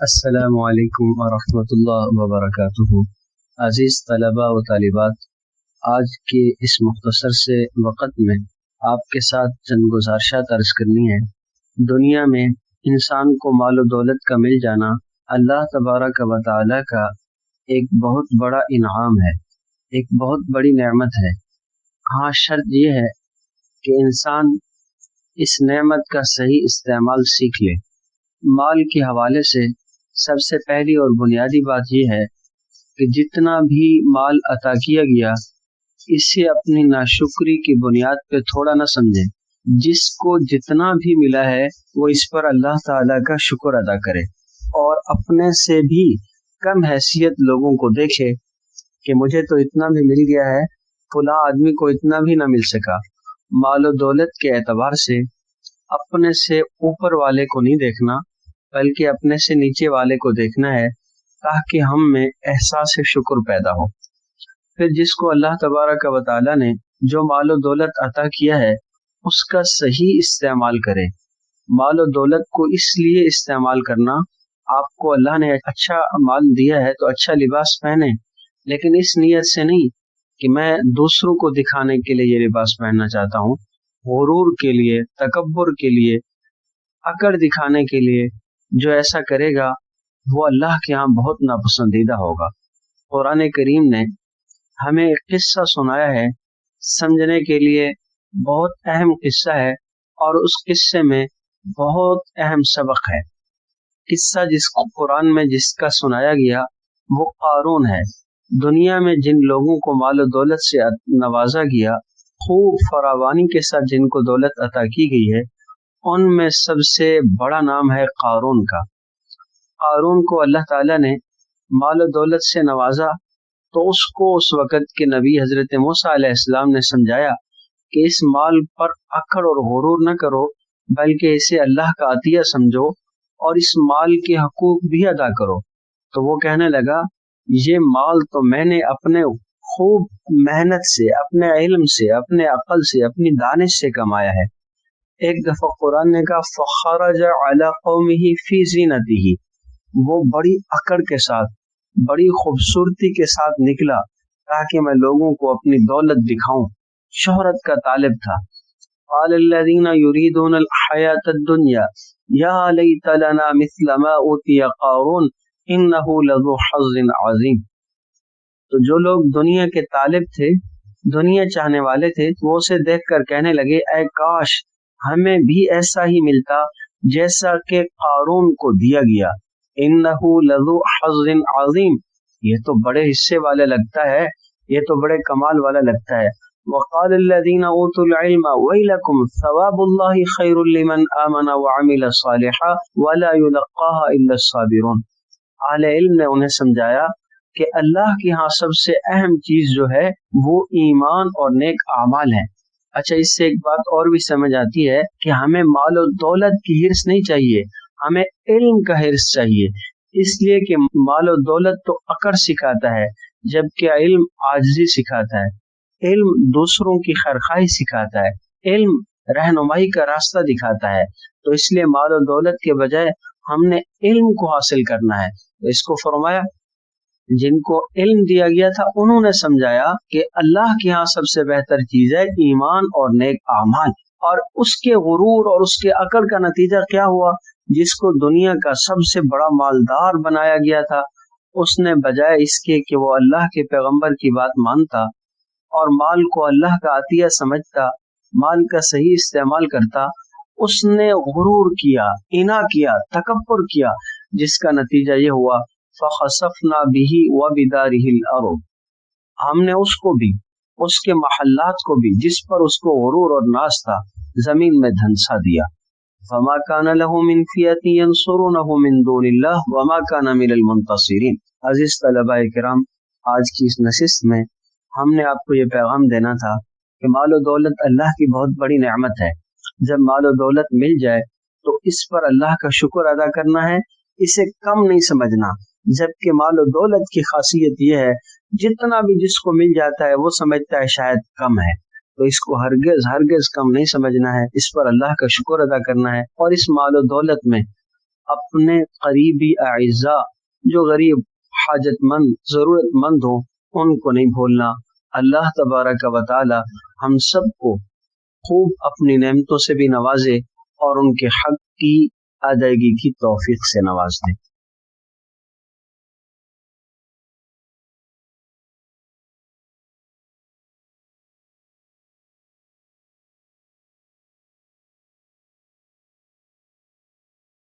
السلام علیکم ورحمۃ اللہ وبرکاتہ۔ عزیز طلباء و طالبات، آج کے اس مختصر سے وقت میں آپ کے ساتھ چند گزارشات عرض کرنی ہے۔ دنیا میں انسان کو مال و دولت کا مل جانا اللہ تبارک و تعالی کا ایک بہت بڑا انعام ہے، ایک بہت بڑی نعمت ہے۔ ہاں، شرط یہ ہے کہ انسان اس نعمت کا صحیح استعمال سیکھ لے۔ مال کے حوالے سے سب سے پہلی اور بنیادی بات یہ ہے کہ جتنا بھی مال عطا کیا گیا اسے اپنی ناشکری کی بنیاد پہ تھوڑا نہ سمجھے۔ جس کو جتنا بھی ملا ہے وہ اس پر اللہ تعالیٰ کا شکر ادا کرے اور اپنے سے بھی کم حیثیت لوگوں کو دیکھے کہ مجھے تو اتنا بھی مل گیا ہے، فلاں آدمی کو اتنا بھی نہ مل سکا۔ مال و دولت کے اعتبار سے اپنے سے اوپر والے کو نہیں دیکھنا بلکہ اپنے سے نیچے والے کو دیکھنا ہے تاکہ ہم میں احساس شکر پیدا ہو۔ پھر جس کو اللہ تبارک و تعالیٰ نے جو مال و دولت عطا کیا ہے اس کا صحیح استعمال کرے۔ مال و دولت کو اس لیے استعمال کرنا، آپ کو اللہ نے اچھا مال دیا ہے تو اچھا لباس پہنے، لیکن اس نیت سے نہیں کہ میں دوسروں کو دکھانے کے لیے یہ لباس پہننا چاہتا ہوں، غرور کے لیے، تکبر کے لیے، اکڑ دکھانے کے لیے۔ جو ایسا کرے گا وہ اللہ کے ہاں بہت ناپسندیدہ ہوگا۔ قرآن کریم نے ہمیں ایک قصہ سنایا ہے، سمجھنے کے لیے بہت اہم قصہ ہے اور اس قصے میں بہت اہم سبق ہے۔ قصہ جس کو قرآن میں جس کا سنایا گیا وہ قارون ہے۔ دنیا میں جن لوگوں کو مال و دولت سے نوازا گیا، خوب فراوانی کے ساتھ جن کو دولت عطا کی گئی ہے، ان میں سب سے بڑا نام ہے قارون کا۔ قارون کو اللہ تعالیٰ نے مال و دولت سے نوازا تو اس کو اس وقت کے نبی حضرت موسیٰ علیہ السلام نے سمجھایا کہ اس مال پر اکڑ اور غرور نہ کرو بلکہ اسے اللہ کا عطیہ سمجھو اور اس مال کے حقوق بھی ادا کرو۔ تو وہ کہنے لگا یہ مال تو میں نے اپنے خوب محنت سے، اپنے علم سے، اپنے عقل سے، اپنی دانش سے کمایا ہے۔ ایک دفعہ قرآن نے کہا فخرج علی قومہ فی زینتہ، وہ بڑی اکڑ کے ساتھ، بڑی خوبصورتی کے ساتھ نکلا تاکہ میں لوگوں کو اپنی دولت دکھاؤں، شہرت کا طالب تھا۔ قال الذین یریدون الحیاۃ الدنیا یا لیت لنا مثل ما اوتی قارون انہ لذو حظ عظیم۔ تو جو لوگ دنیا کے طالب تھے، دنیا چاہنے والے تھے، وہ اسے دیکھ کر کہنے لگے اے کاش ہمیں بھی ایسا ہی ملتا جیسا کہ قارون کو دیا گیا۔ انہ لذو حظ عظیم، یہ تو بڑے حصے والا لگتا ہے، یہ تو بڑے کمال والا لگتا ہے۔ وقال الذین اوتوا العلم ویلکم ثواب اللہ خیر لمن آمن وعمل صالحا ولا یلقاها الا الصابرون۔ اہل علم نے انہیں سمجھایا کہ اللہ کے ہاں سب سے اہم چیز جو ہے وہ ایمان اور نیک اعمال ہیں۔ اچھا، اس سے ایک بات اور بھی سمجھ آتی ہے کہ ہمیں مال و دولت کی حرص نہیں چاہیے، ہمیں علم کا حرص چاہیے، اس لیے کہ مال و دولت تو اکڑ سکھاتا ہے جبکہ علم عاجزی سکھاتا ہے، علم دوسروں کی خیرخواہی سکھاتا ہے، علم رہنمائی کا راستہ دکھاتا ہے۔ تو اس لیے مال و دولت کے بجائے ہم نے علم کو حاصل کرنا ہے۔ تو اس کو فرمایا جن کو علم دیا گیا تھا انہوں نے سمجھایا کہ اللہ کے ہاں سب سے بہتر چیز ہے ایمان اور نیک اعمال۔ اور اس کے غرور اور اس کے عقل کا نتیجہ کیا ہوا؟ جس کو دنیا کا سب سے بڑا مالدار بنایا گیا تھا، اس نے بجائے اس کے کہ وہ اللہ کے پیغمبر کی بات مانتا اور مال کو اللہ کا عطیہ سمجھتا، مال کا صحیح استعمال کرتا، اس نے غرور کیا، انا کیا، تکبر کیا، جس کا نتیجہ یہ ہوا فخسفنا به وبداره الارض، ہم نے اس کو بھی، اس کے محلات کو بھی، جس پر اس کو غرور اور ناز تھا، زمین میں دھنسا دیا۔ فما كان له من فئة ينصرونه من دون الله وما كان من المنتصرين۔ عزیز طلباء کرام، آج کی اس نشست میں ہم نے آپ کو یہ پیغام دینا تھا کہ مال و دولت اللہ کی بہت بڑی نعمت ہے۔ جب مال و دولت مل جائے تو اس پر اللہ کا شکر ادا کرنا ہے، اسے کم نہیں سمجھنا، جبکہ مال و دولت کی خاصیت یہ ہے جتنا بھی جس کو مل جاتا ہے وہ سمجھتا ہے شاید کم ہے، تو اس کو ہرگز کم نہیں سمجھنا ہے، اس پر اللہ کا شکر ادا کرنا ہے اور اس مال و دولت میں اپنے قریبی اعزاء جو غریب، حاجت مند، ضرورت مند ہوں ان کو نہیں بھولنا۔ اللہ تبارک و تعالی ہم سب کو خوب اپنی نعمتوں سے بھی نوازے اور ان کے حق کی ادائیگی کی توفیق سے نواز دے۔